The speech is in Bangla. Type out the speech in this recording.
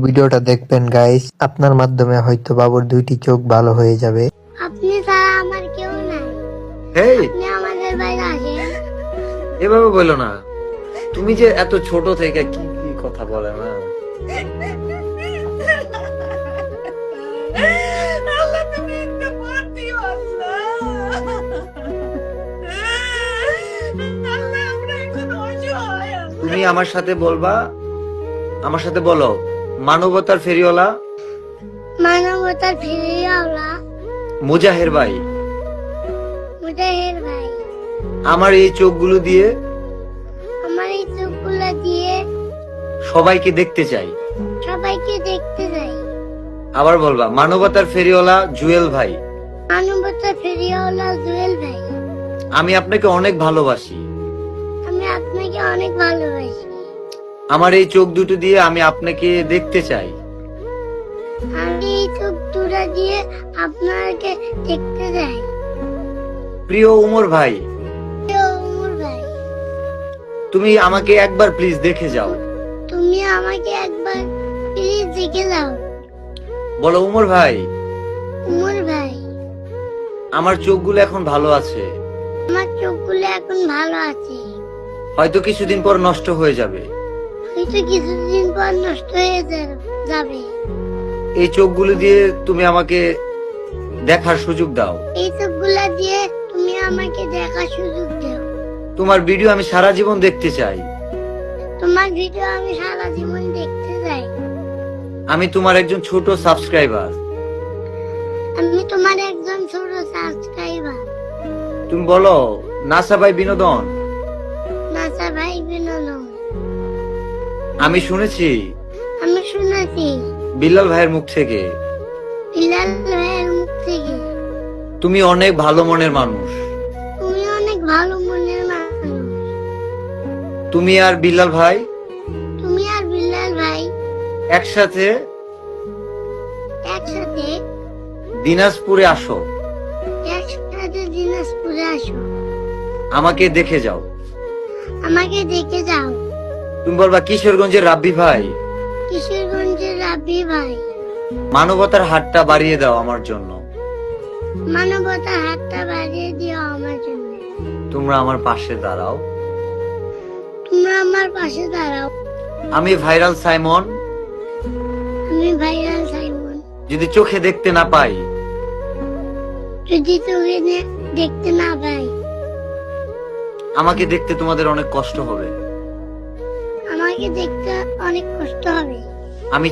ভিডিওটা দেখবেন গাইস, আপনার মাধ্যমে হয়তো বাবুর দুইটি চোখ ভালো হয়ে যাবে। আপনি ছাড়া আমার কেউ নাই। হেই, আপনি আমাদের বাইরে আসেন। এভাবে বলো না। তুমি যে এত ছোট থেকে কি কি কথা বলে না। আল্লাহ তুমি একটা ভোট দিও আল্লাহ। আল্লাহ আমরা এখন অসহায় আল্লাহ। তুমি আমার সাথে বলবা, আমার সাথে বলো, মানবতার ফেরিওয়ালা মানবতার ফিরিয়াওলা মুজাহের ভাই, মুজাহির ভাই, আমার এই চোখগুলো দিয়ে আমার এই চোখগুলো দিয়ে সবাইকে দেখতে চাই। সবাইকে দেখতে যাই। আবার বলবা, মানবতার ফেরিওয়ালা জুয়েল ভাই, মানবতার ফিরিয়াওলা জুয়েল ভাই, আমি আপনাকে অনেক ভালোবাসি। আমি আপনাকে অনেক ভালোবাসি। আমার এই চোখ দুটো দিয়ে আমি আপনাকে দেখতে চাই। আমি এই চোখ দুটা দিয়ে আপনাকে দেখতে যাই। প্রিয় উমর ভাই, প্রিয় উমর ভাই, তুমি আমাকে একবার প্লিজ দেখে যাও। তুমি আমাকে একবার প্লিজ দেখে যাও। বলো উমর ভাই, উমর ভাই, আমার চোখগুলো এখন ভালো আছে, আমার চোখগুলো এখন ভালো আছে। হয়তো কিছুদিন পর নষ্ট হয়ে যাবে। হয়তো কিছুদিন পর নষ্ট হয়ে যাবে। এই চোখগুলো দিয়ে তুমি আমাকে দেখার সুযোগ দাও। এই চোখগুলা দিয়ে তুমি আমাকে দেখার সুযোগ দাও। তোমার ভিডিও আমি সারা জীবন দেখতে চাই। তোমার ভিডিও আমি সারা জীবন দেখতে চাই। আমি তোমার একজন ছোট সাবস্ক্রাইবার। আমি তোমার একজন ছোট সাবস্ক্রাইবার। তুমি বলো নাসা ভাই বিনোদন, নাসা ভাই বিনোদন, আমি শুনেছি আমি শুনেছি বিল্লাল ভাইয়ের মুখ থেকে বিলাল ভাইয়ের মুখ থেকে তুমি অনেক ভালো মনের মানুষ। তুমি অনেক ভালো মনের মানুষ। তুমি আর বিল্লাল ভাই তুমি আর বিলাল ভাই একসাথে একসাথে দিনাজপুরে আসো, একসাথে দিনাজপুরে আসো। আমাকে দেখে যাও। আমাকে দেখে যাও। তুমি বলবা কিশোরগঞ্জের রাব্বি ভাই, কিশোরগঞ্জের রাব্বি ভাই, মানবতার হাতটা বাড়িয়ে দাও আমার জন্য। মানবতার হাতটা বাড়িয়ে দিও আমার জন্য। তোমরা আমার পাশে দাঁড়াও। তোমরা আমার পাশে দাঁড়াও। আমি ভাইরাল সাইমন, আমি ভাইরাল সাইমন, যদি চোখে দেখতে না পাই, যদি চোখে দেখতে না পাই, আমাকে দেখতে তোমাদের অনেক কষ্ট হবে। আমাকে দেখতে অনেক কষ্ট হবে। আমি